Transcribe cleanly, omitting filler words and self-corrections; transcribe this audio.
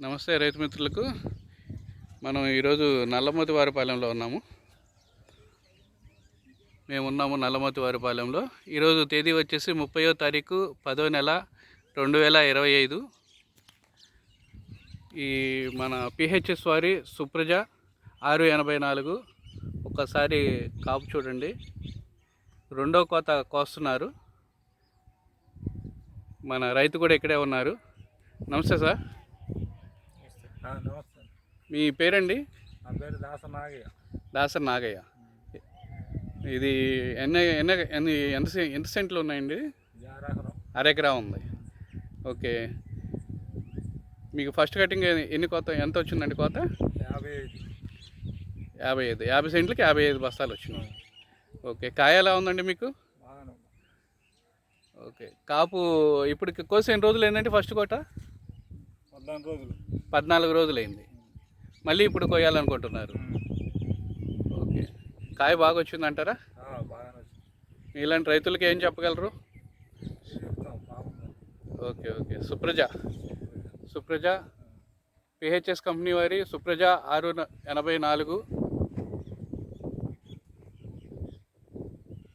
నమస్తే రైతు మిత్రులకు. మనం ఈరోజు నల్లమోతివారిపాలెంలో ఉన్నాము. మేమున్నాము నల్లమోతివారిపాలెంలో. ఈరోజు తేదీ వచ్చేసి 30వ తారీఖు 10వ నెల 2025. ఈ మన పిహెచ్ఎస్ వారి సుప్రజ 684. ఒక్కసారి కాపు చూడండి. రెండో కోత కోస్తున్నారు. మన రైతు కూడా ఇక్కడే ఉన్నారు. నమస్తే సార్. నమస్తే. మీ పేరండి? నా పేరు దాసర్ నాగయ్య. ఇది ఎంత సెంట్లు ఉన్నాయండి? అరెకరా ఉంది. ఓకే. మీకు ఫస్ట్ కటింగ్ ఎంత వచ్చిందండి కోత? 55. 50 సెంట్లకి 55 బస్తాలు వచ్చినాయి. ఓకే. కాయ ఎలా ఉందండి మీకు? ఓకే. కాపు ఇప్పుడు కోసి ఎన్ని రోజులు అయిందండి? ఫస్ట్ కోట 14 రోజులైంది. మళ్ళీ ఇప్పుడు కొయ్యాలనుకుంటున్నారు. ఓకే. కాయ బాగా వచ్చిందంటారా? ఇలాంటి రైతులకి ఏం చెప్పగలరు? ఓకే. సుప్రజ పిహెచ్ఎస్ కంపెనీ వారి సుప్రజ 684